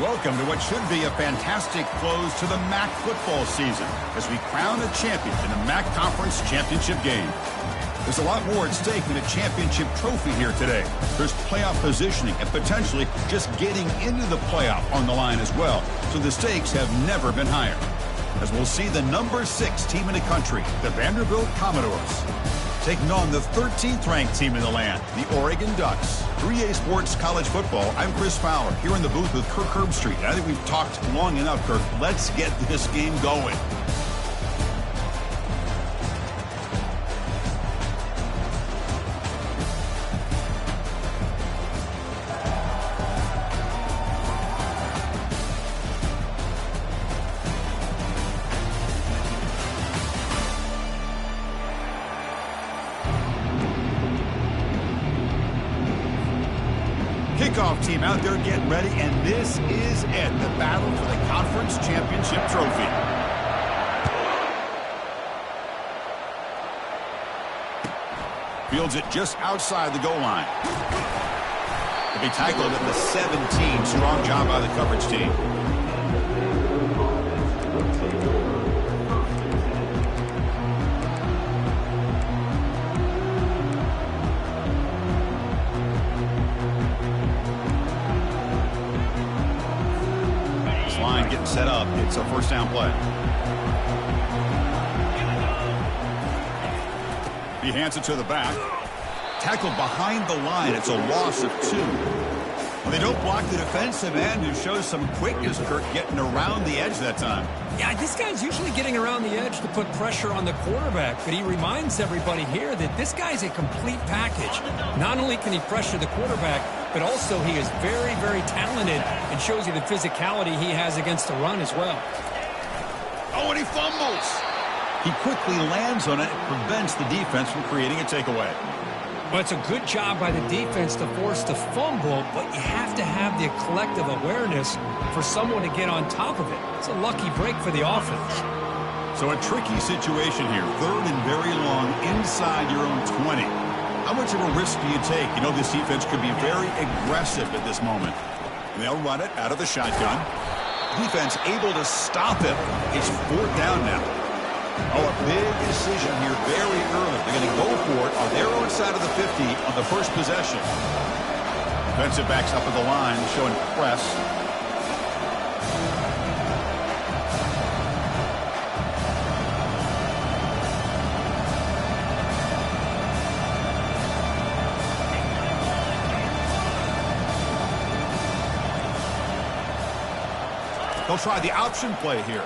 Welcome to what should be a fantastic close to the MAC football season as we crown a champion in the MAC Conference Championship game. There's a lot more at stake than a championship trophy here today. There's playoff positioning and potentially just getting into the playoff on the line as well. So the stakes have never been higher. As we'll see the number 6 team in the country, the Vanderbilt Commodores, taking on the 13th ranked team in the land, the Oregon Ducks. 3A Sports College Football, I'm Chris Fowler, here in the booth with Kirk Herbstreit. I think we've talked long enough, Kirk. Let's get this game going. Kickoff team out there getting ready, and this is it, the battle for the conference championship trophy. Fields it just outside the goal line. He'll be tackled at the 17. Strong job by the coverage team. Getting set up. It's a first down play. He hands it to the back. Tackled behind the line. It's a loss of 2. Well, they don't block the defensive end, who shows some quickness, Kirk, getting around the edge that time. Yeah, this guy's usually getting around the edge to put pressure on the quarterback, but he reminds everybody here that this guy's a complete package. Not only can he pressure the quarterback, but also he is very, very talented and shows you the physicality he has against the run as well. Oh, and he fumbles. He quickly lands on it and prevents the defense from creating a takeaway. Well, it's a good job by the defense to force the fumble, but you have to have the collective awareness for someone to get on top of it. It's a lucky break for the offense. So a tricky situation here. 3rd and very long inside your own 20. How much of a risk do you take? You know, this defense could be very aggressive at this moment. And they'll run it out of the shotgun. Defense able to stop it. It's 4th down now. Oh, a big decision here very early. They're going to go for it on their own side of the 50 on the first possession. Defensive backs up at the line, showing press. They'll try the option play here.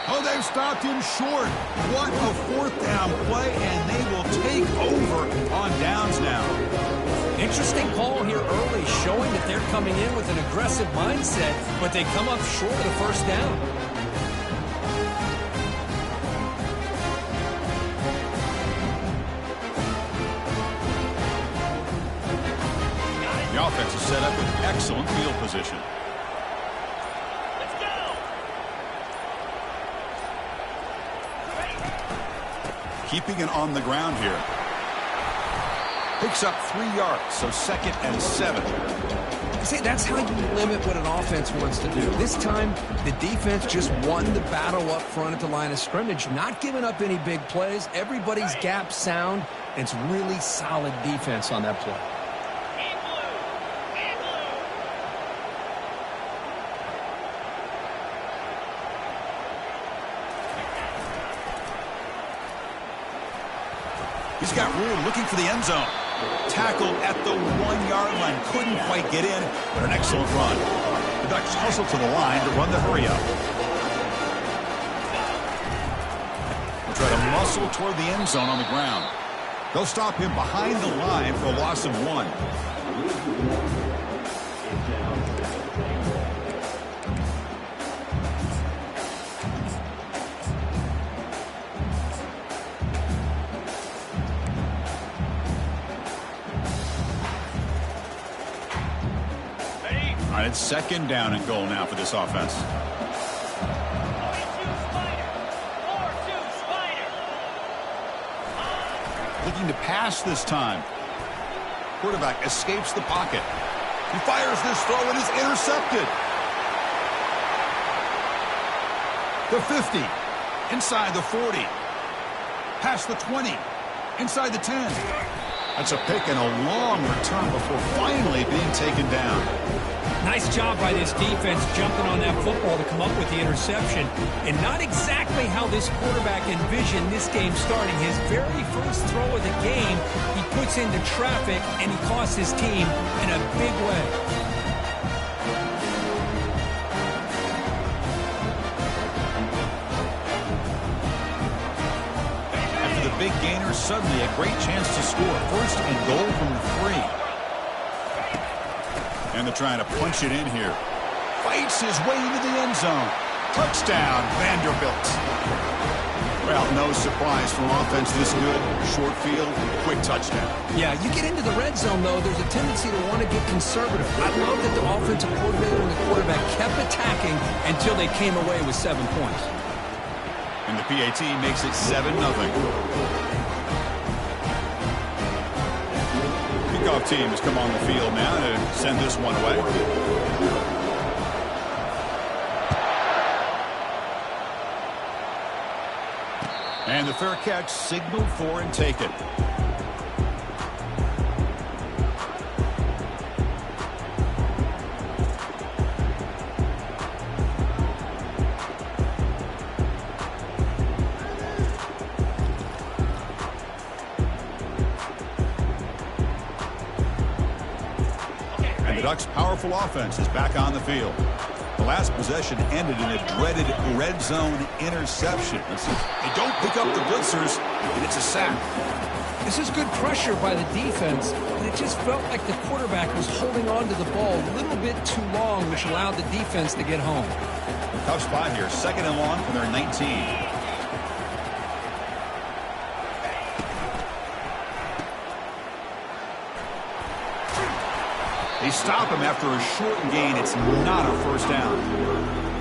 Oh, they've stopped him short. What a 4th down play, and they will take over on downs now. Interesting call here early, showing that they're coming in with an aggressive mindset, but they come up short of the first down. The offense is set up with excellent field position. Keeping it on the ground here. Picks up 3 yards, so 2nd and 7. See, that's how you limit what an offense wants to do. This time, the defense just won the battle up front at the line of scrimmage, not giving up any big plays. Everybody's gap sound, and it's really solid defense on that play. He's got room, looking for the end zone. Tackled at the 1-yard line. Couldn't quite get in, but an excellent run. The Ducks hustle to the line to run the hurry-up. They'll try to muscle toward the end zone on the ground. They'll stop him behind the line for a loss of 1. All right, it's 2nd down and goal now for this offense. Looking to pass this time. Quarterback escapes the pocket. He fires this throw and is intercepted. The 50. Inside the 40. Past the 20. Inside the 10. That's a pick and a long return before finally being taken down. Nice job by this defense jumping on that football to come up with the interception. And not exactly how this quarterback envisioned this game starting. His very first throw of the game, he puts into traffic, and he costs his team in a big way. After the big gainer, suddenly a great chance to score. First and goal from the 3. And they're trying to punch it in here. Fights his way into the end zone. Touchdown, Vanderbilt. Well, no surprise from offense this good. Short field, quick touchdown. Yeah, you get into the red zone, though, there's a tendency to want to get conservative. I love that the offensive coordinator and the quarterback kept attacking until they came away with 7 points. And the PAT makes it 7-0. Kickoff team has come on the field now to send this one away. And the fair catch signaled for and taken. The Ducks' powerful offense is back on the field. The last possession ended in a dreaded red zone interception. They don't pick up the blitzers, and it's a sack. This is good pressure by the defense, but it just felt like the quarterback was holding on to the ball a little bit too long, which allowed the defense to get home. Tough spot here. 2nd and long from their 19. They stop him after a short gain. It's not a first down.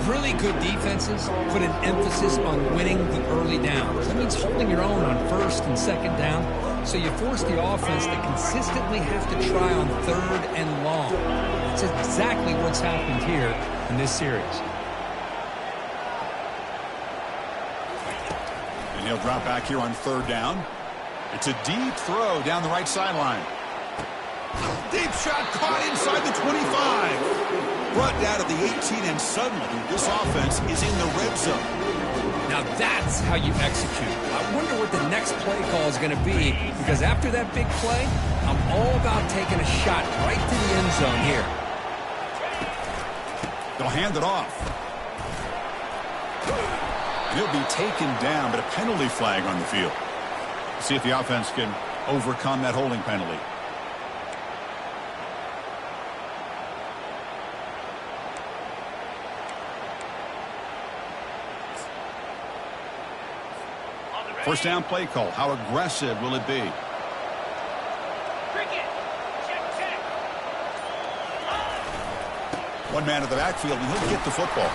Really good defenses put an emphasis on winning the early downs. That means holding your own on 1st and 2nd down. So you force the offense to consistently have to try on 3rd and long. That's exactly what's happened here in this series. And he'll drop back here on 3rd down. It's a deep throw down the right sideline. Deep shot caught inside the 25. Brought down to the 18, and suddenly this offense is in the red zone. Now that's how you execute. I wonder what the next play call is going to be, because after that big play, I'm all about taking a shot right to the end zone here. They'll hand it off. And he'll be taken down, but a penalty flag on the field. See if the offense can overcome that holding penalty. First down play call. How aggressive will it be? One man at the backfield, and he'll get the football.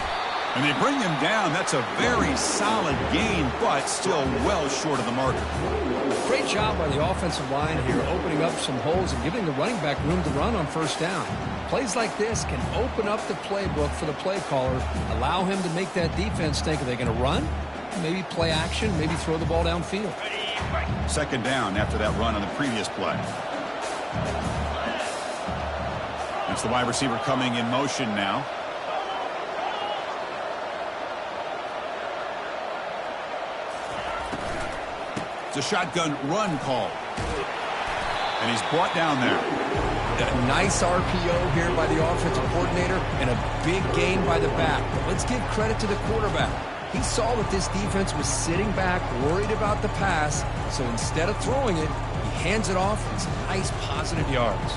And they bring him down. That's a very solid gain, but still well short of the marker. Great job by the offensive line here, opening up some holes and giving the running back room to run on 1st down. Plays like this can open up the playbook for the play caller, allow him to make that defense think, are they going to run? Maybe play action, maybe throw the ball downfield. 2nd down after that run on the previous play. That's the wide receiver coming in motion now. It's a shotgun run call. And he's brought down there. A nice RPO here by the offensive coordinator and a big gain by the back. But let's give credit to the quarterback. He saw that this defense was sitting back, worried about the pass, so instead of throwing it, he hands it off and some nice positive yards.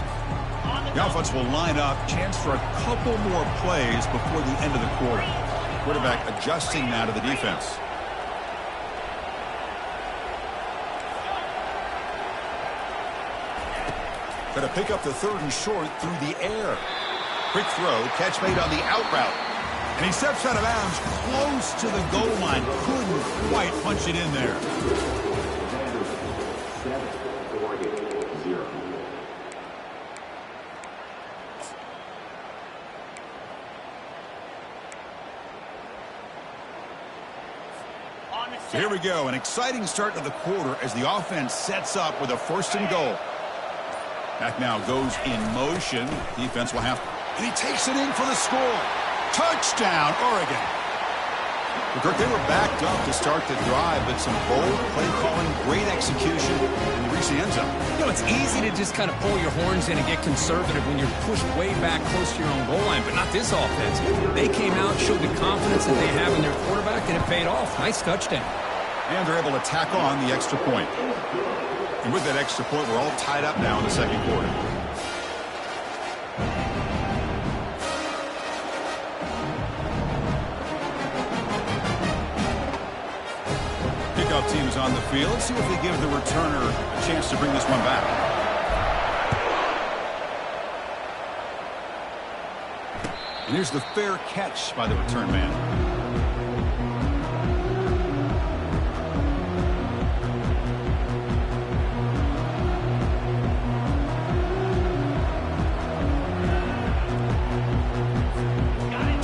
The offense will line up, chance for a couple more plays before the end of the quarter. Quarterback adjusting now to the defense. Going to pick up the 3rd and short through the air. Quick throw, catch made on the out route. And he steps out of bounds close to the goal line. Couldn't quite punch it in there. So here we go, an exciting start to the quarter as the offense sets up with a 1st and goal. Back now goes in motion. Defense will have, and he takes it in for the score. Touchdown, Oregon. Kirk, they were backed up to start the drive, but some bold play calling, great execution, and reach the end zone. You know, it's easy to just kind of pull your horns in and get conservative when you're pushed way back close to your own goal line, but not this offense. They came out, showed the confidence that they have in their quarterback, and it paid off. Nice touchdown. And they're able to tack on the extra point. And with that extra point, we're all tied up now in the second quarter. Kickoff team is on the field. See if they give the returner a chance to bring this one back. And here's the fair catch by the return man.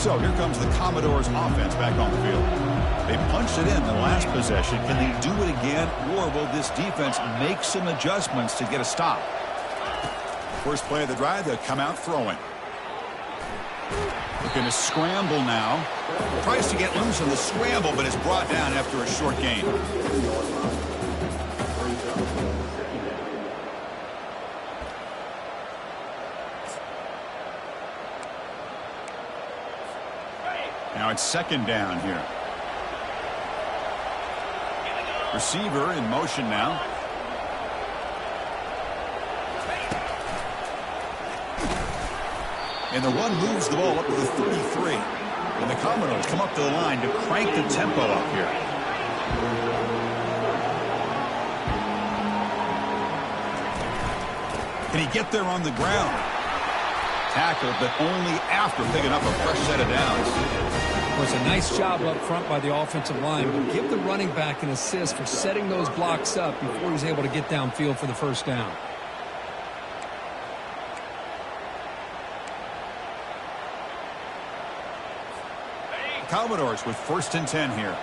So here comes the Commodores offense back on the field. They punched it in the last possession. Can they do it again, or will this defense make some adjustments to get a stop? First play of the drive, they'll come out throwing. Looking to scramble now. Tries to get loose on the scramble, but is brought down after a short gain. Now it's 2nd down here. Receiver in motion now. And the run moves the ball up to the 33. And the Commodores come up to the line to crank the tempo up here. Can he get there on the ground? Tackle, but only after picking up a fresh set of downs. It was a nice job up front by the offensive line, but give the running back an assist for setting those blocks up before he's able to get downfield for the 1st down. Commodores with 1st and 10 here.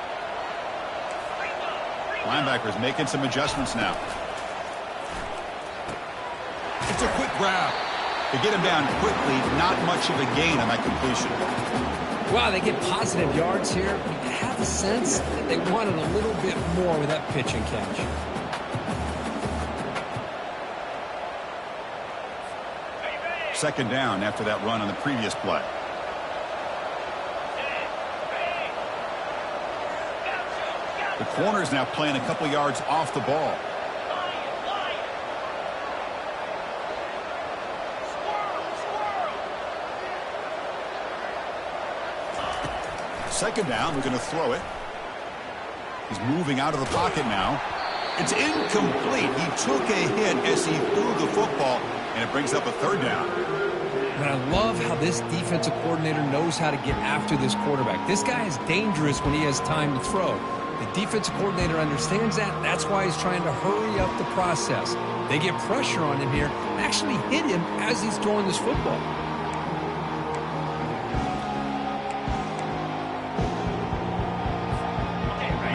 Linebackers making some adjustments now. It's a quick grab. To get him down quickly, not much of a gain on that completion. Wow, they get positive yards here. But you have a sense that they wanted a little bit more with that pitch and catch. Second down after that run on the previous play. The corner's now playing a couple yards off the ball. Second down, we're going to throw it. He's moving out of the pocket now. It's incomplete. He took a hit as he threw the football, and it brings up a 3rd down. And I love how this defensive coordinator knows how to get after this quarterback. This guy is dangerous when he has time to throw. The defensive coordinator understands that. That's why he's trying to hurry up the process. They get pressure on him here and actually hit him as he's throwing this football.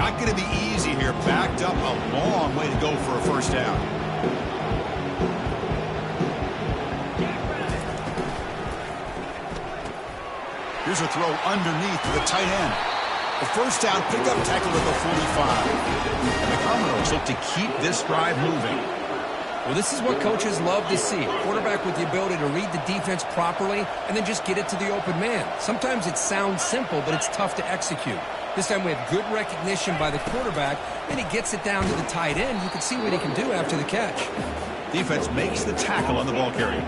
Not going to be easy here. Backed up a long way to go for a 1st down. Here's a throw underneath to the tight end. The 1st down pickup tackle at the 45. And the Commodores look to keep this drive moving. Well, this is what coaches love to see. A quarterback with the ability to read the defense properly and then just get it to the open man. Sometimes it sounds simple, but it's tough to execute. This time we have good recognition by the quarterback, and he gets it down to the tight end. You can see what he can do after the catch. Defense makes the tackle on the ball carrier.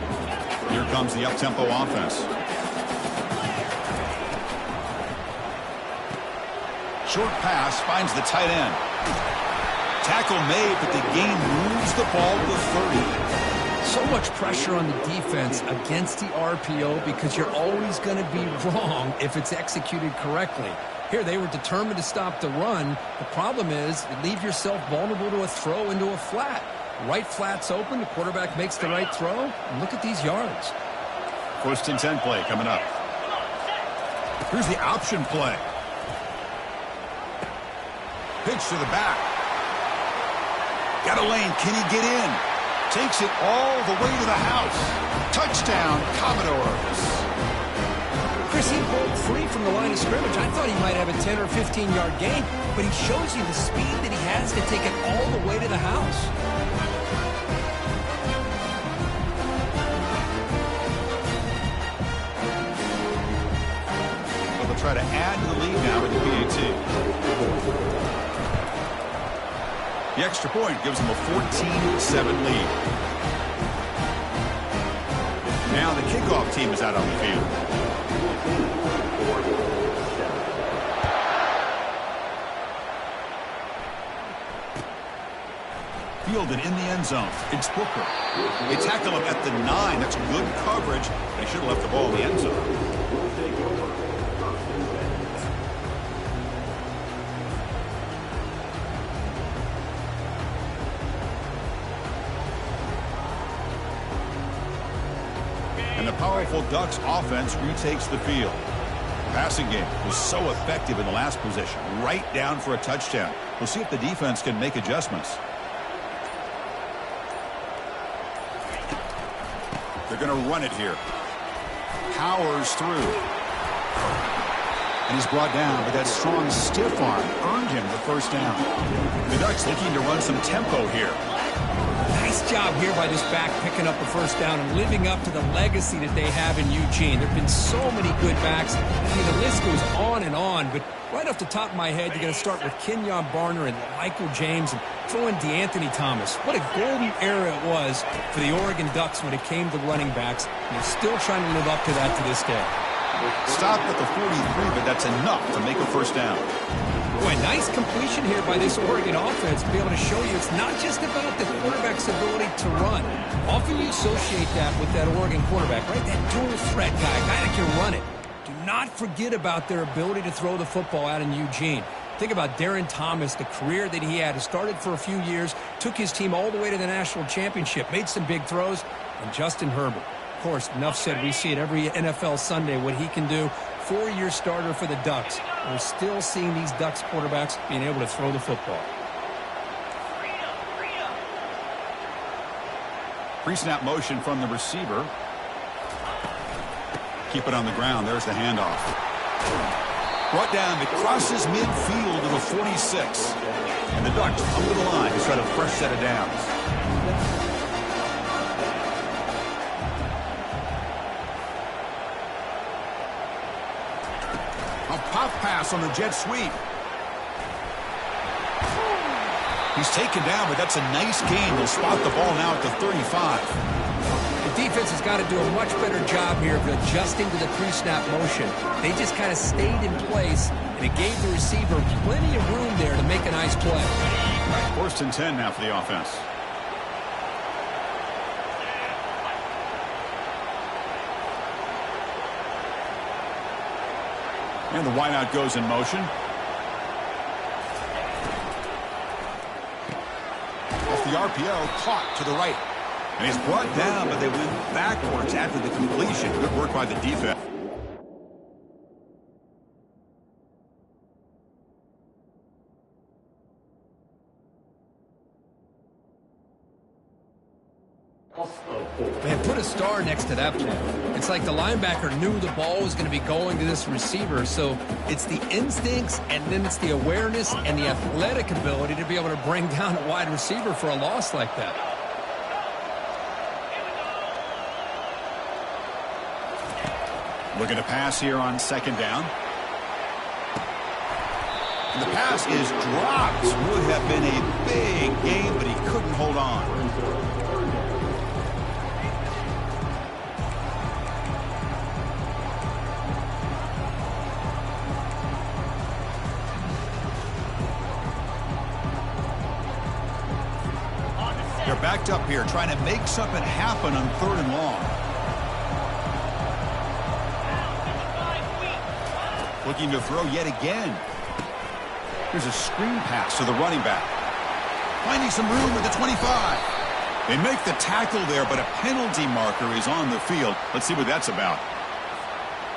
Here comes the up-tempo offense. Short pass finds the tight end. Tackle made, but the gain moves the ball to 30. So much pressure on the defense against the RPO because you're always going to be wrong if it's executed correctly. Here, they were determined to stop the run. The problem is you leave yourself vulnerable to a throw into a flat. Right flat's open. The quarterback makes the right throw. And look at these yards. 1st and 10 play coming up. Here's the option play. Pitch to the back. Got a lane. Can he get in? Takes it all the way to the house. Touchdown, Commodores. Chris, he broke free from the line of scrimmage. I thought he might have a 10 or 15-yard gain, but he shows you the speed that he has to take it all the way to the house. Well, they'll try to add to the lead now with the PAT. The extra point gives them a 14-7 lead. Now the kickoff team is out on the field. Fielded in the end zone. It's Booker. They tackle him at the 9. That's good coverage. They should have left the ball in the end zone. And the powerful Ducks offense retakes the field. Passing game was so effective in the last possession. Right down for a touchdown. We'll see if the defense can make adjustments. They're going to run it here. Powers through. And he's brought down, but that strong stiff arm earned him the first down. The Ducks looking to run some tempo here. Nice job here by this back picking up the first down and living up to the legacy that they have in Eugene. There have been so many good backs. I mean, the list goes on and on, but right off the top of my head, you're going to start with Kenyon Barner and Michael James and throw in DeAnthony Thomas. What a golden era it was for the Oregon Ducks when it came to running backs. And they're still trying to live up to that to this day. Stopped at the 43, but that's enough to make a first down. Boy, nice completion here by this Oregon offense to be able to show you it's not just about the quarterback's ability to run. Often you associate that with that Oregon quarterback, right? That dual threat guy that can run it. Do not forget about their ability to throw the football out in Eugene. Think about Darren Thomas, the career that he had. He started for a few years, took his team all the way to the national championship, made some big throws, and Justin Herbert. Of course, enough said, we see it every NFL Sunday what he can do. 4-year starter for the Ducks. We're still seeing these Ducks quarterbacks being able to throw the football. Pre-snap motion from the receiver. Keep it on the ground. There's the handoff. Brought down. It crosses midfield to the 46. And the Ducks up to the line to try a fresh set of downs. A pop pass on the jet sweep. He's taken down, but that's a nice gain. They'll spot the ball now at the 35. The defense has got to do a much better job here of adjusting to the pre-snap motion. They just kind of stayed in place, and it gave the receiver plenty of room there to make a nice play. First and 10 now for the offense. And the wideout goes in motion. Off the RPO, caught to the right. And he's brought down, but they went backwards after the completion. Good work by the defense. Man, put a star next to that play. It's like the linebacker knew the ball was going to be going to this receiver, so it's the instincts and then it's the awareness and the athletic ability to be able to bring down a wide receiver for a loss like that. Looking to pass here on second down. And the pass is dropped. Would have been a big game, but he couldn't hold on. They're backed up here, trying to make something happen on third and long. Looking to throw yet again. Here's a screen pass to the running back. Finding some room at the 25. They make the tackle there, but a penalty marker is on the field. Let's see what that's about.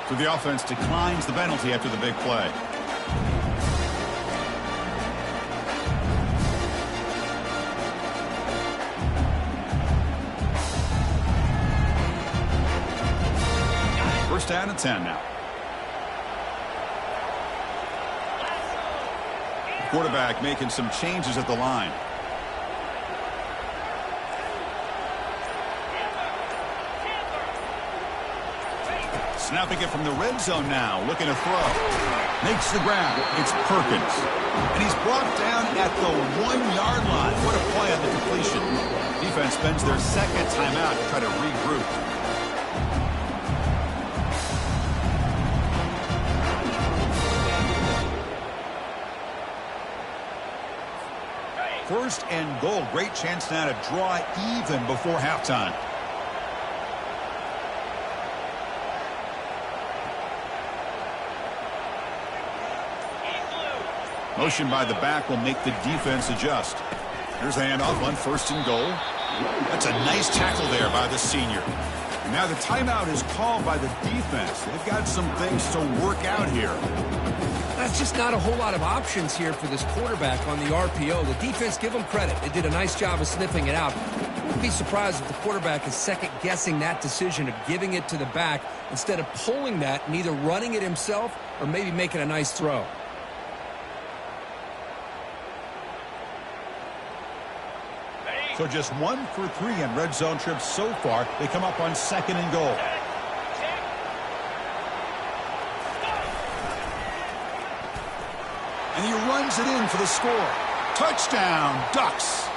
So the offense declines the penalty after the big play. down to 10 now. The quarterback making some changes at the line. Snapping it from the red zone now, looking to throw. Makes the grab. It's Perkins. And he's brought down at the 1-yard line. What a play on the completion. Defense spends their second timeout to try to regroup. First and goal. Great chance now to draw even before halftime. Motion by the back will make the defense adjust. Here's the handoff on first and goal. That's a nice tackle there by the senior. And now the timeout is called by the defense. They've got some things to work out here. That's just not a whole lot of options here for this quarterback on the RPO. The defense, give them credit. They did a nice job of sniffing it out. I wouldn't be surprised if the quarterback is second-guessing that decision of giving it to the back instead of pulling that and either running it himself or maybe making a nice throw. So just 1 for 3 on red zone trips so far. They come up on second and goal. And he runs it in for the score. Touchdown, Ducks.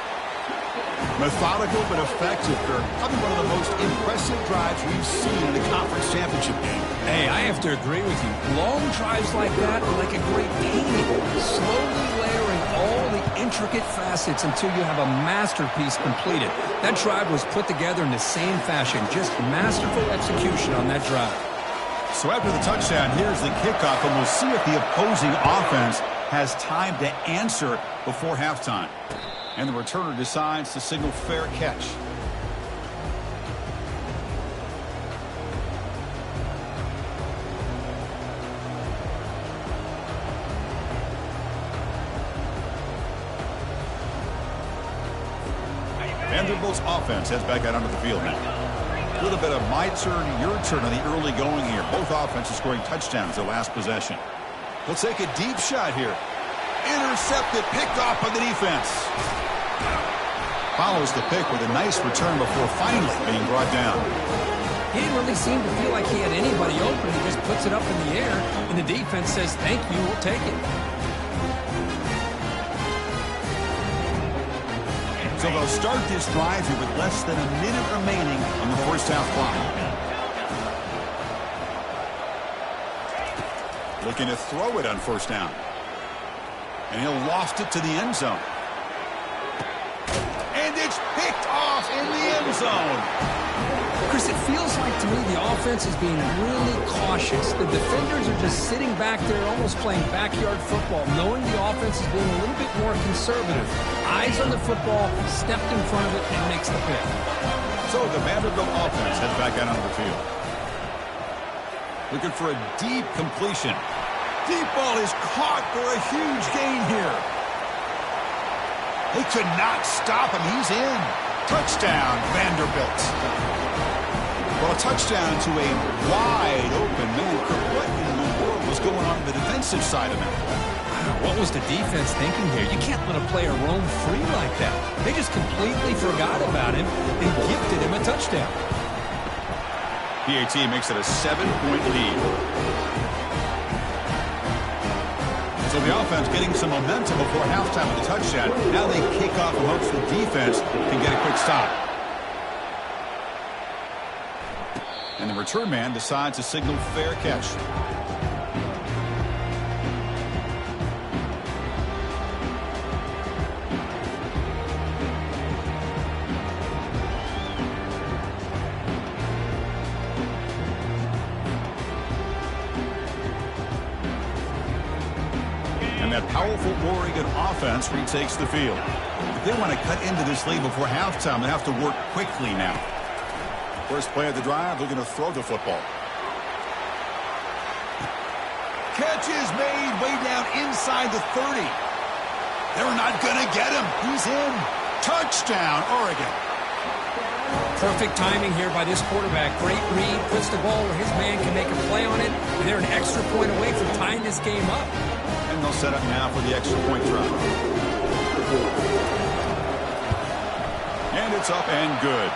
Methodical but effective for probably one of the most impressive drives we've seen in the conference championship game. Hey, I have to agree with you. Long drives like that are like a great painting. Slowly layering all the intricate facets until you have a masterpiece completed. That drive was put together in the same fashion. Just masterful execution on that drive. So after the touchdown, here's the kickoff, and we'll see if the opposing offense has time to answer before halftime. And the returner decides to signal fair catch. Vanderbilt's offense heads back out onto the field now. A little bit of my turn, your turn on the early going here. Both offenses scoring touchdowns their last possession. They'll take a deep shot here. Intercepted, picked off by the defense. Follows the pick with a nice return before finally being brought down. He didn't really seem to feel like he had anybody open. He just puts it up in the air, and the defense says, thank you, we'll take it. So they'll start this drive here with less than a minute remaining on the first half clock. Looking to throw it on first down. And he'll loft it to the end zone. And it's picked off in the end zone. Chris, it feels like to me the offense is being really cautious. The defenders are just sitting back there almost playing backyard football, knowing the offense is being a little bit more conservative. Eyes on the football, stepped in front of it, and makes the pick. So the Vanderbilt offense heads back out onto the field. Looking for a deep completion. Deep ball is caught for a huge gain here. They could not stop him. He's in. Touchdown, Vanderbilt. Well, a touchdown to a wide open man. What in the world was going on the defensive side of him? What was the defense thinking here? You can't let a player roam free like that. They just completely forgot about him and gifted him a touchdown. PAT makes it a 7-point lead. So the offense getting some momentum before halftime with a touchdown. Now they kick off and hopes the defense can get a quick stop. And the return man decides to signal fair catch. That powerful Oregon offense retakes the field. If they want to cut into this lead before halftime, they have to work quickly now. First play of the drive, they're going to throw the football. Catch is made way down inside the 30. They're not going to get him. He's in. Touchdown, Oregon. Perfect timing here by this quarterback. Great read, puts the ball where his man can make a play on it, and they're an extra point away from tying this game up. And they'll set up now for the extra point try. And it's up and good.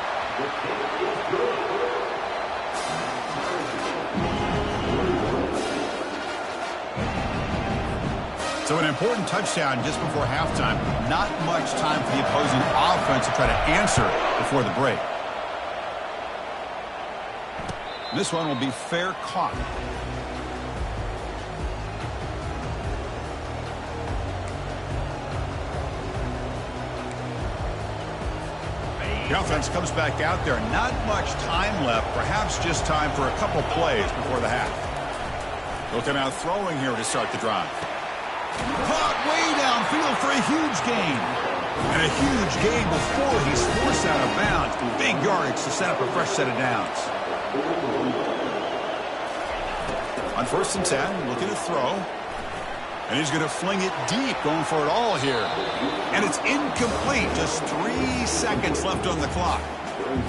So an important touchdown just before halftime. Not much time for the opposing offense to try to answer before the break. This one will be fair caught. The offense comes back out there. Not much time left. Perhaps just time for a couple plays before the half. They'll come out throwing here to start the drive. Caught way downfield for a huge gain. And a huge gain before he's forced out of bounds. Big yardage to set up a fresh set of downs. On 1st and 10, looking to throw. And he's going to fling it deep, going for it all here. And it's incomplete. Just 3 seconds left on the clock.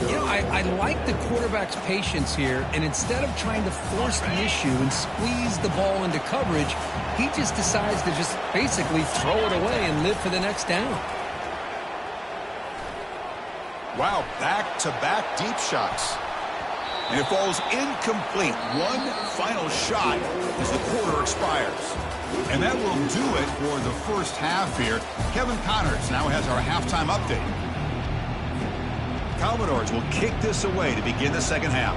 You know, I like the quarterback's patience here, and instead of trying to force the issue and squeeze the ball into coverage, he just decides to just basically throw it away and live for the next down. Wow, back-to-back deep shots. And it falls incomplete. One final shot as the quarter expires. And that will do it for the first half here. Kevin Connors now has our halftime update. Commodores will kick this away to begin the second half.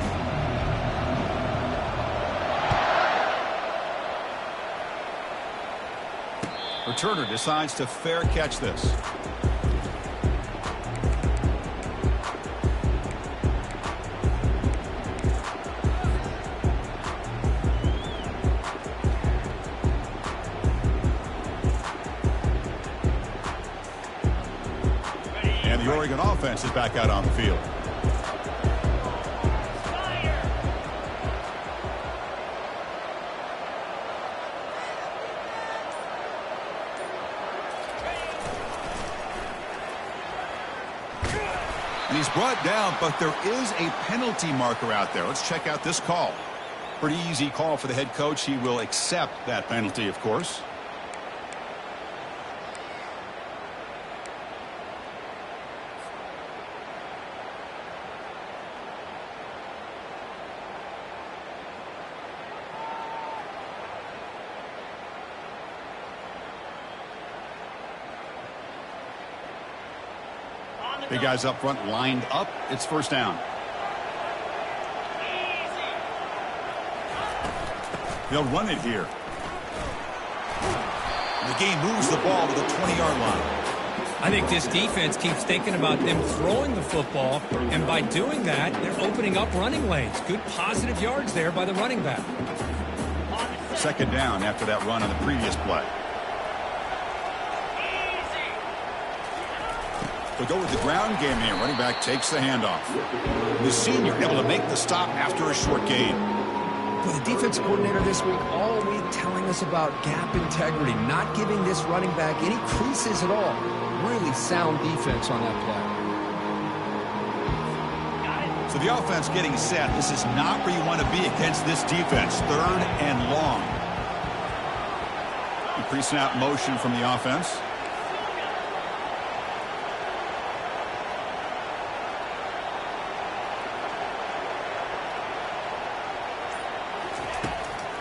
Returner decides to fair catch this. And the Oregon offense is back out on the field. And he's brought down, but there is a penalty marker out there. Let's check out this call. Pretty easy call for the head coach. He will accept that penalty, of course. Big guys up front lined up. It's first down. They'll run it here. The game moves the ball to the 20-yard line. I think this defense keeps thinking about them throwing the football, and by doing that, they're opening up running lanes. Good positive yards there by the running back. Second down after that run on the previous play. They'll go with the ground game here. Running back takes the handoff. The senior able to make the stop after a short gain. Well, the defense coordinator this week all week telling us about gap integrity, not giving this running back any creases at all. Really sound defense on that play. So the offense getting set. This is not where you want to be against this defense. 3rd and long. Increasing out motion from the offense.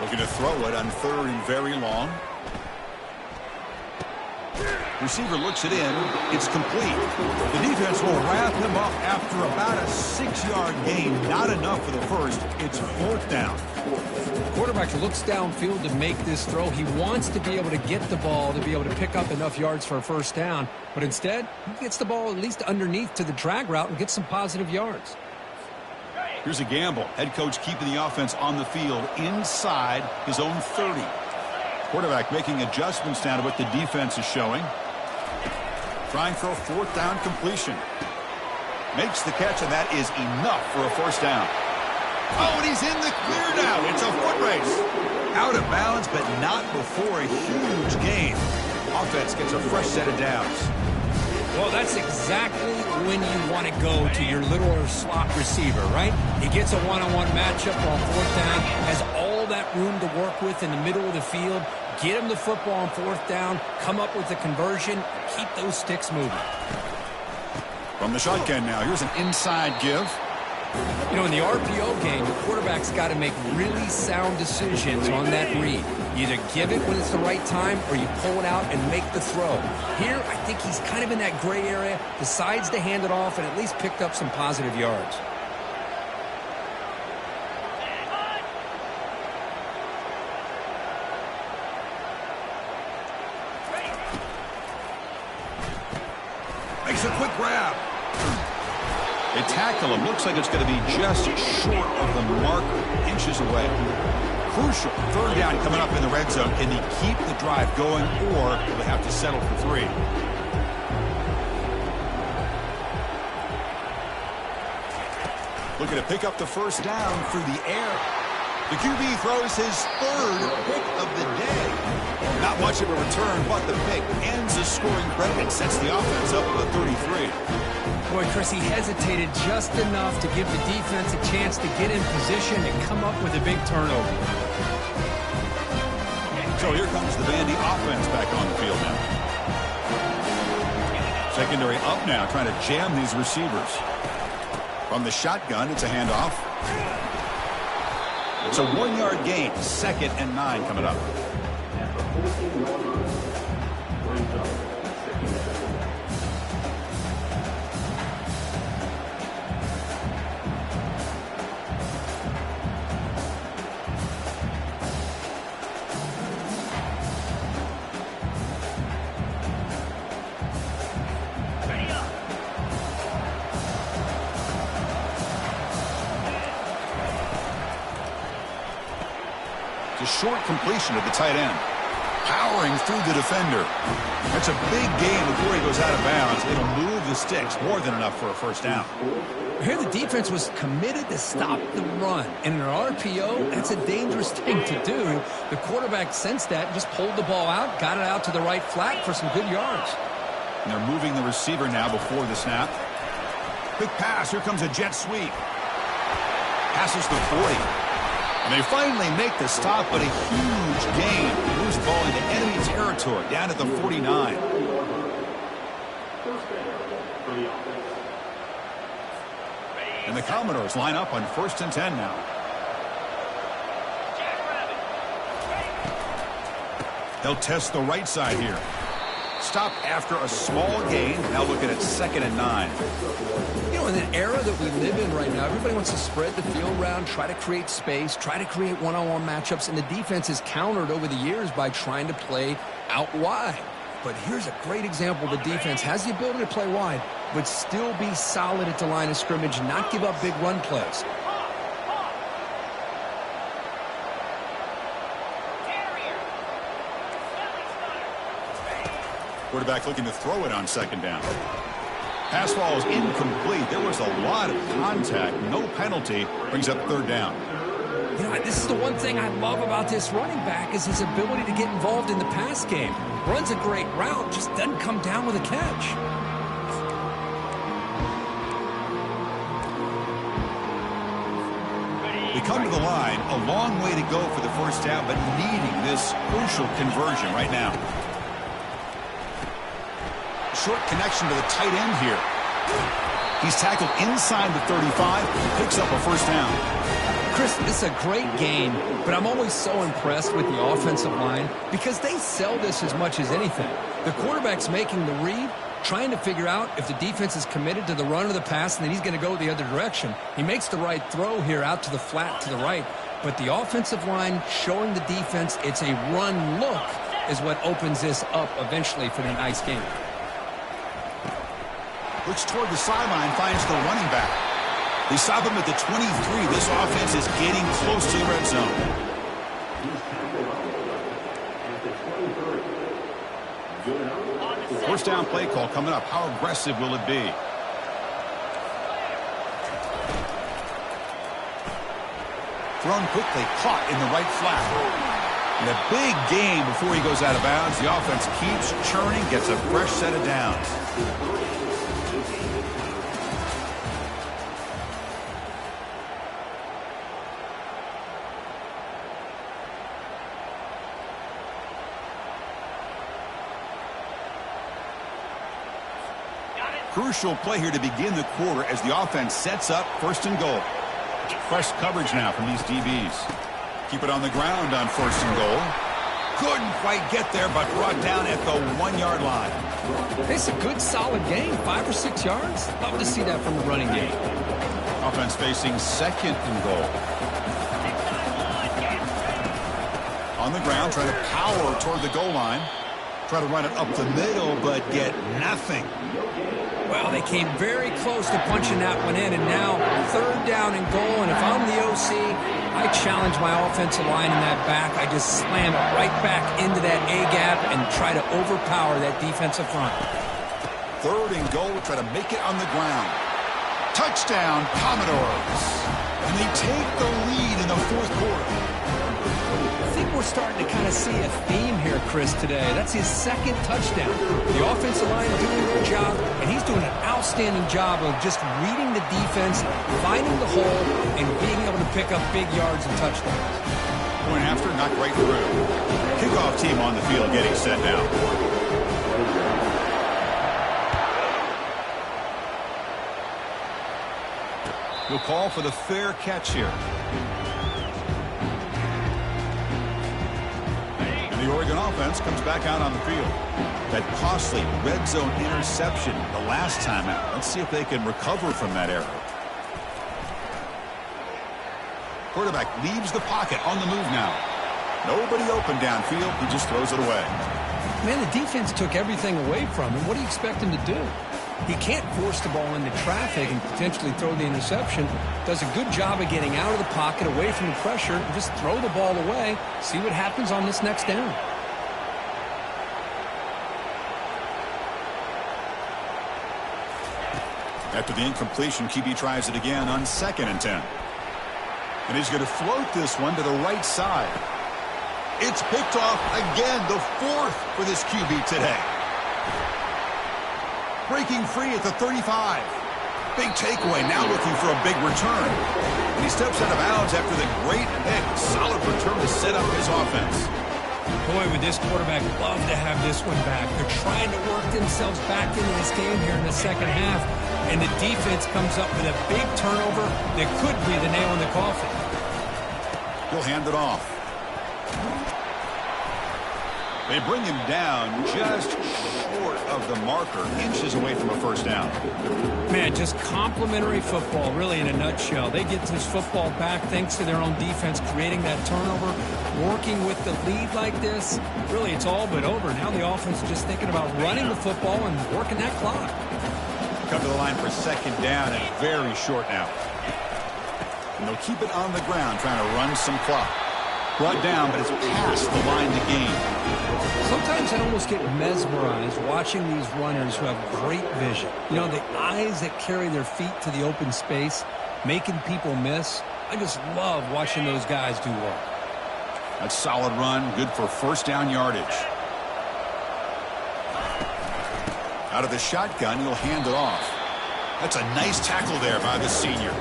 Looking to throw it on 3rd and very long. Receiver looks it in. It's complete. The defense will wrap him up after about a 6-yard gain. Not enough for the first. It's 4th down. The quarterback looks downfield to make this throw. He wants to be able to get the ball to be able to pick up enough yards for a first down. But instead, he gets the ball at least underneath to the drag route and gets some positive yards. Here's a gamble. Head coach keeping the offense on the field inside his own 30. Quarterback making adjustments down to what the defense is showing. Trying for a 4th down completion. Makes the catch, and that is enough for a first down. Oh, and he's in the clear now. It's a foot race. Out of bounds, but not before a huge gain. Offense gets a fresh set of downs. Well, know, that's exactly when you want to go to your little slot receiver, right? He gets a one-on-one matchup on fourth down, has all that room to work with in the middle of the field. Get him the football on fourth down, come up with a conversion, keep those sticks moving. From the shotgun now, here's an inside give. You know, in the RPO game, the quarterback's got to make really sound decisions on that read. You either give it when it's the right time or you pull it out and make the throw. Here, I think he's kind of in that gray area, decides to hand it off and at least picked up some positive yards. Makes a quick grab. They tackle him. Looks like it's going to be just short of the marker, inches away. Crucial. Third down coming up in the red zone. Can he keep the drive going, or will they have to settle for 3? Looking to pick up the first down through the air. The QB throws his third pick of the day. Not much of a return, but the pick ends a scoring credit, sets the offense up with a 33. Boy, Chris, he hesitated just enough to give the defense a chance to get in position and come up with a big turnover. So here comes the Vandy offense back on the field now. Secondary up now, trying to jam these receivers. From the shotgun, it's a handoff. It's a 1-yard gain, 2nd and 9 coming up. Short completion to the tight end. Powering through the defender. That's a big gain before he goes out of bounds. It'll move the sticks. More than enough for a first down. Here the defense was committed to stop the run. And in an RPO, that's a dangerous thing to do. The quarterback sensed that and just pulled the ball out, got it out to the right flat for some good yards. And they're moving the receiver now before the snap. Quick pass. Here comes a jet sweep. Passes the 40. And they finally make the stop, but a huge gain. Moves the ball into enemy territory, down at the 49. And the Commodores line up on 1st and 10 now. They'll test the right side here. Stop after a small gain. Now looking at 2nd and 9. You know, in an era that we live in right now, everybody wants to spread the field around, try to create space, try to create one-on-one matchups, and the defense has countered over the years by trying to play out wide. But here's a great example. The defense has the ability to play wide, but still be solid at the line of scrimmage, not give up big run plays. Quarterback looking to throw it on 2nd down. Pass ball is incomplete. There was a lot of contact. No penalty. Brings up 3rd down. You know, this is the one thing I love about this running back is his ability to get involved in the pass game. Runs a great route, just doesn't come down with a catch. We come to the line. A long way to go for the first down, but needing this crucial conversion right now. Short connection to the tight end here. He's tackled inside the 35. Picks up a first down. Chris, this is a great game, but I'm always so impressed with the offensive line because they sell this as much as anything. The quarterback's making the read, trying to figure out if the defense is committed to the run or the pass, and then he's going to go the other direction. He makes the right throw here out to the flat to the right, but the offensive line showing the defense it's a run look is what opens this up eventually for the nice game. Looks toward the sideline, finds the running back. They stop him at the 23. This offense is getting close to the red zone. First down play call coming up. How aggressive will it be? Thrown quickly, caught in the right flat. And a big gain before he goes out of bounds. The offense keeps churning, gets a fresh set of downs. Crucial play here to begin the quarter as the offense sets up 1st and goal. Fresh coverage now from these DBs. Keep it on the ground on 1st and goal. Couldn't quite get there, but brought down at the 1-yard line. It's a good, solid game. 5 or 6 yards. Love to see that from the running game. Offense facing 2nd and goal. On the ground, trying to power toward the goal line. Try to run it up the middle, but get nothing. Well, they came very close to punching that one in, and now 3rd down and goal. And if I'm the OC, I challenge my offensive line in that back. I just slam it right back into that A-gap and try to overpower that defensive front. 3rd and goal, try to make it on the ground. Touchdown, Commodores. And they take the lead in the 4th quarter. I think we're starting to kind of see a theme here, Chris, today. That's his 2nd touchdown. The offensive line doing their job, and he's doing an outstanding job of just reading the defense, finding the hole, and being able to pick up big yards and touchdowns. Point after, knocked right through. Kickoff team on the field getting set now. He'll call for the fair catch here. And the Oregon offense comes back out on the field. That costly red zone interception the last time out. Let's see if they can recover from that error. Quarterback leaves the pocket on the move now. Nobody open downfield. He just throws it away. Man, the defense took everything away from him. What do you expect him to do? He can't force the ball into traffic and potentially throw the interception. Does a good job of getting out of the pocket, away from the pressure, and just throw the ball away. See what happens on this next down. After the incompletion, QB tries it again on 2nd and 10. And he's going to float this one to the right side. It's picked off again, the 4th for this QB today. Breaking free at the 35. Big takeaway, now looking for a big return. And he steps out of bounds after the great pick. Solid return to set up his offense. Boy, would this quarterback love to have this one back. They're trying to work themselves back into this game here in the 2nd half. And the defense comes up with a big turnover that could be the nail in the coffin. He'll hand it off. They bring him down just short of the marker, inches away from a 1st down. Man, just complimentary football, really, in a nutshell. They get this football back thanks to their own defense, creating that turnover, working with the lead like this. Really, it's all but over. Now the offense is just thinking about running the football and working that clock. Come to the line for 2nd down and very short now. And they'll keep it on the ground, trying to run some clock. Brought down, but it's past the line to gain. Sometimes I almost get mesmerized watching these runners who have great vision. You know, the eyes that carry their feet to the open space, making people miss. I just love watching those guys do work. A solid run, good for 1st down yardage. Out of the shotgun, he'll hand it off. That's a nice tackle there by the senior.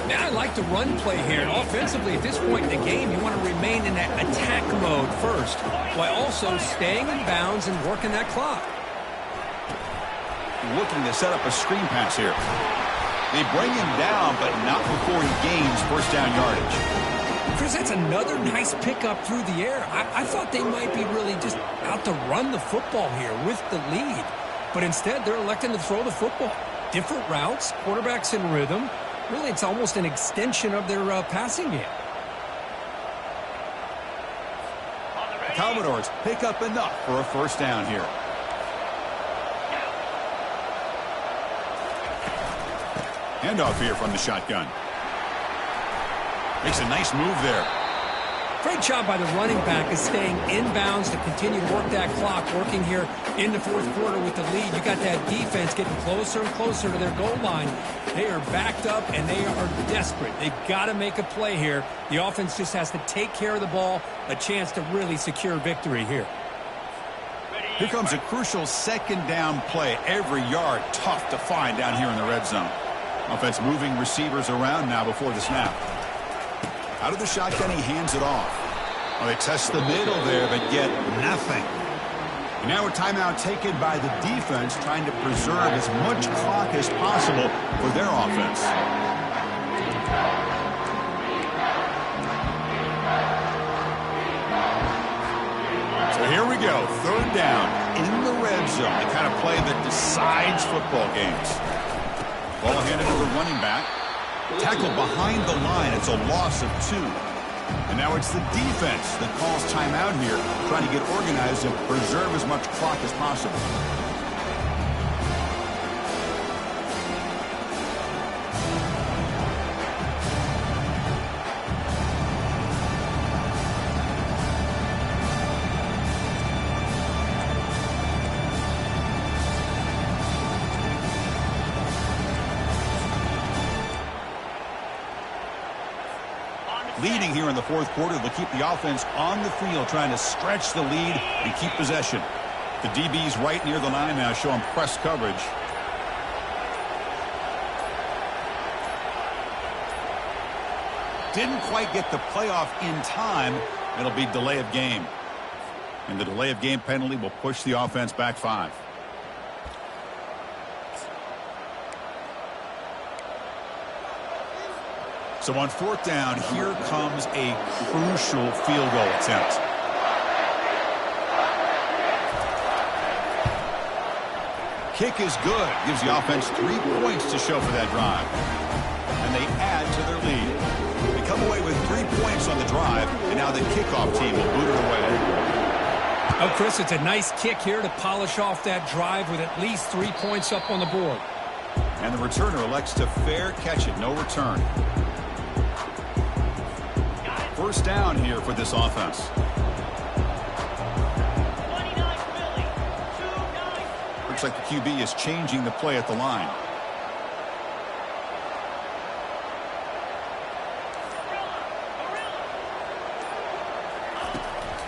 Now I like the run play here. And offensively, at this point in the game, you want to remain in that attack mode first, while also staying in bounds and working that clock. Looking to set up a screen pass here. They bring him down, but not before he gains 1st down yardage. Chris, that's another nice pickup through the air. I thought they might be really just out to run the football here with the lead. But instead, they're electing to throw the football. Different routes, quarterbacks in rhythm. Really, it's almost an extension of their passing game. The Commodores pick up enough for a 1st down here. Handoff here from the shotgun. Makes a nice move there. Great job by the running back is staying inbounds to continue to work that clock, working here in the 4th quarter with the lead. You got that defense getting closer and closer to their goal line. They are backed up, and they are desperate. They've got to make a play here. The offense just has to take care of the ball, a chance to really secure victory here. Here comes a crucial 2nd down play. Every yard tough to find down here in the red zone. Offense moving receivers around now before the snap. Out of the shotgun, he hands it off. Well, they test the middle there, but get nothing. And now a timeout taken by the defense, trying to preserve as much clock as possible for their offense. So here we go, third down in the red zone, the kind of play that decides football games. Ball handed to the running back. Tackled behind the line. It's a loss of 2. And now it's the defense that calls timeout here, trying to get organized and preserve as much clock as possible. Leading here in the fourth quarter, they'll keep the offense on the field, trying to stretch the lead and keep possession. The DB's right near the line now, showing press coverage. Didn't quite get the playoff in time. It'll be delay of game. And the delay of game penalty will push the offense back 5. So on fourth down, here comes a crucial field goal attempt. Kick is good. Gives the offense 3 points to show for that drive. And they add to their lead. They come away with 3 points on the drive, and now the kickoff team will boot it away. Oh, Chris, it's a nice kick here to polish off that drive with at least 3 points up on the board. And the returner elects to fair catch it. No return. First down here for this offense. Looks like the QB is changing the play at the line.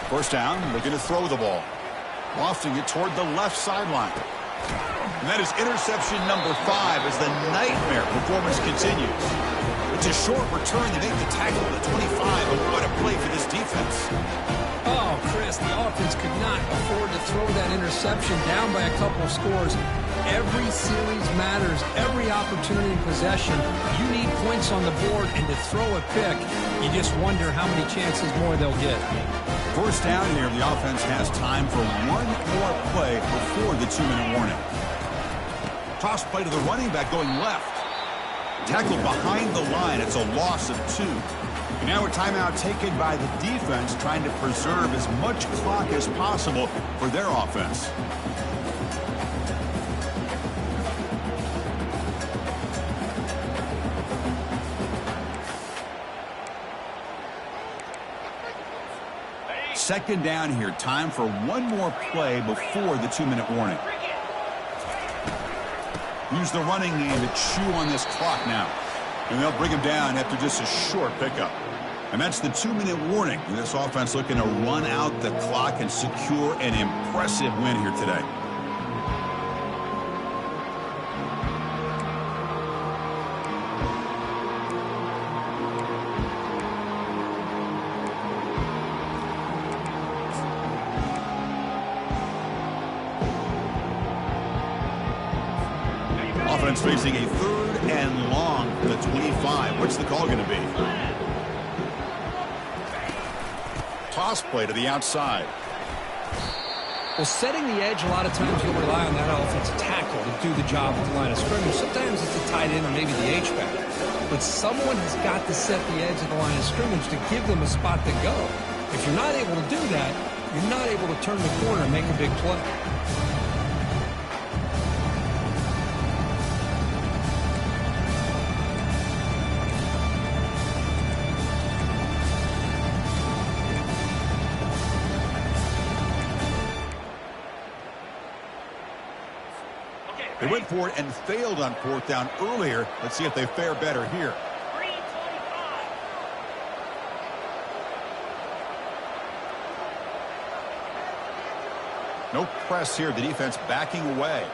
First down, looking to throw the ball. Lofting it toward the left sideline. And that is interception number 5 as the nightmare performance continues. It's a short return. They make the tackle at the 25, but what a play for this defense. Oh, Chris, the offense could not afford to throw that interception down by a couple of scores. Every series matters. Every opportunity in possession. You need points on the board, and to throw a pick, you just wonder how many chances more they'll get. First down here, the offense has time for one more play before the 2-minute warning. Toss play to the running back going left. Tackled behind the line. It's a loss of 2. And now a timeout taken by the defense, trying to preserve as much clock as possible for their offense. Second down here. Time for one more play before the 2-minute warning. Use the running game to chew on this clock now. And they'll bring him down after just a short pickup. And that's the 2-minute warning. And this offense looking to run out the clock and secure an impressive win here today. Offense facing a third and long for the 25. What's the call going to be? Toss play to the outside. Well, setting the edge, a lot of times you'll rely on that offensive tackle to do the job at the line of scrimmage. Sometimes it's the tight end or maybe the H-back. But someone has got to set the edge of the line of scrimmage to give them a spot to go. If you're not able to do that, you're not able to turn the corner and make a big play. They went for it and failed on fourth down earlier. Let's see if they fare better here. No press here. The defense backing away.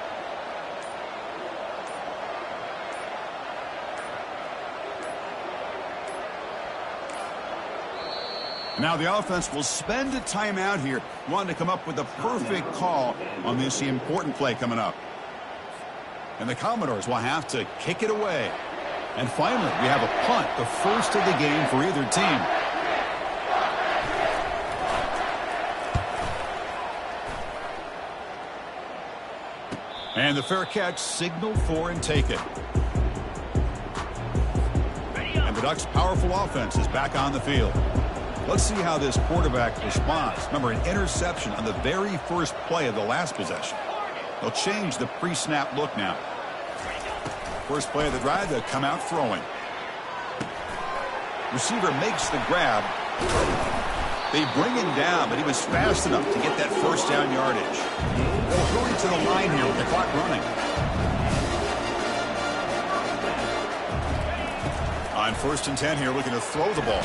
Now the offense will spend a timeout here, wanting to come up with a perfect call on this important play coming up. And the Commodores will have to kick it away. And finally, we have a punt, the first of the game for either team. And the fair catch signaled for and taken. And the Ducks' powerful offense is back on the field. Let's see how this quarterback responds. Remember, an interception on the very first play of the last possession. They'll change the pre-snap look now. First play of the drive, they'll come out throwing. Receiver makes the grab. They bring him down, but he was fast enough to get that first down yardage. They'll hurry to the line here with the clock running. On 1st and 10 here, looking to throw the ball.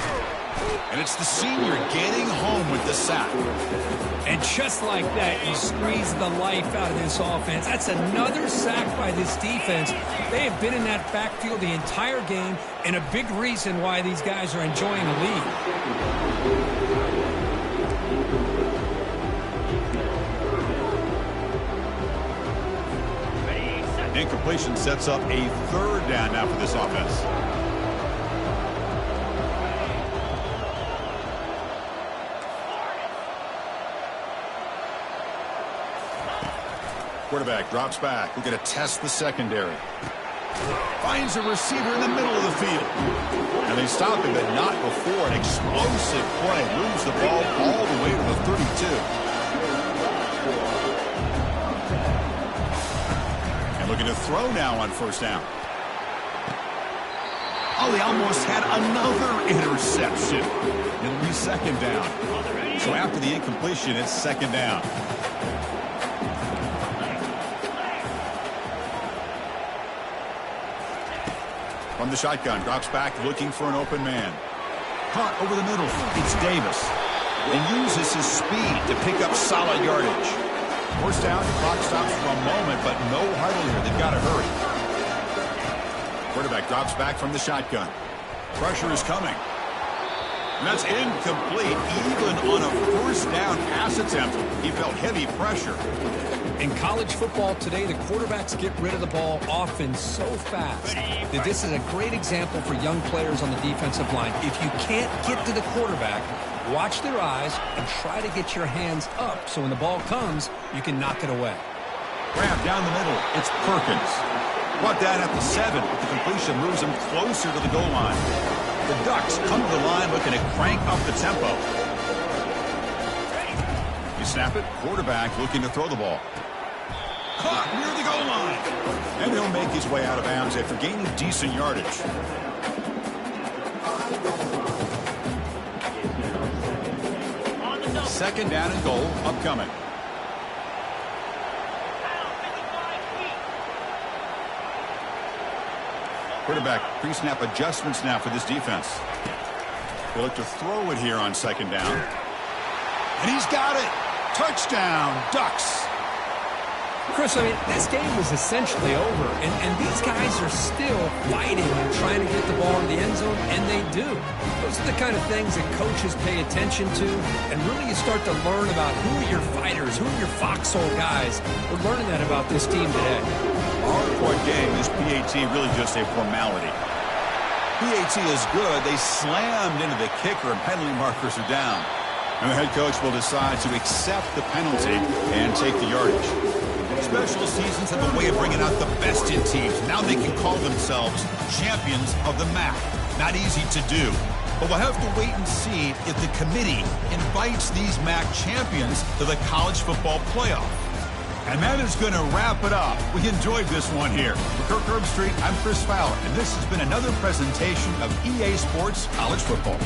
And it's the senior getting home with the sack. And just like that, you squeeze the life out of this offense. That's another sack by this defense. They have been in that backfield the entire game, and a big reason why these guys are enjoying the lead. Incompletion sets up a 3rd down now for this offense. Quarterback drops back. We're going to test the secondary. Finds a receiver in the middle of the field. And they stop him, but not before. An explosive play. Moves the ball all the way to the 32. And looking to throw now on 1st down. Oh, they almost had another interception. It'll be 2nd down. So after the incompletion, it's 2nd down. From the shotgun, drops back looking for an open man. Caught over the middle. It's Davis. And uses his speed to pick up solid yardage. 1st down, the clock stops for a moment, but no huddle here. They've got to hurry. Quarterback drops back from the shotgun. Pressure is coming. And that's incomplete. Even on a 1st down pass attempt, he felt heavy pressure. In college football today, the quarterbacks get rid of the ball often so fast that this is a great example for young players on the defensive line. If you can't get to the quarterback, watch their eyes and try to get your hands up so when the ball comes, you can knock it away. Grab down the middle. It's Perkins. Brought down at the 7, but the completion moves him closer to the goal line. The Ducks come to the line looking to crank up the tempo. You snap it. Quarterback looking to throw the ball. Caught near the goal line. And he'll make his way out of bounds after gaining decent yardage. Second down and goal upcoming. Quarterback pre-snap adjustments now for this defense. They look to throw it here on 2nd down. And he's got it. Touchdown, Ducks. Chris, I mean, this game was essentially over, and these guys are still fighting and trying to get the ball in the end zone, and they do. Those are the kind of things that coaches pay attention to, and really you start to learn about who are your fighters, who are your foxhole guys. We're learning that about this team today. Our report game is PAT really just a formality. PAT is good. They slammed into the kicker, and penalty markers are down. And the head coach will decide to accept the penalty and take the yardage. Special seasons have a way of bringing out the best in teams. Now they can call themselves champions of the MAC. Not easy to do. But we'll have to wait and see if the committee invites these MAC champions to the college football playoff. And that is going to wrap it up. We enjoyed this one here. For Kirk Herbstreit, I'm Chris Fowler, and this has been another presentation of EA Sports College Football.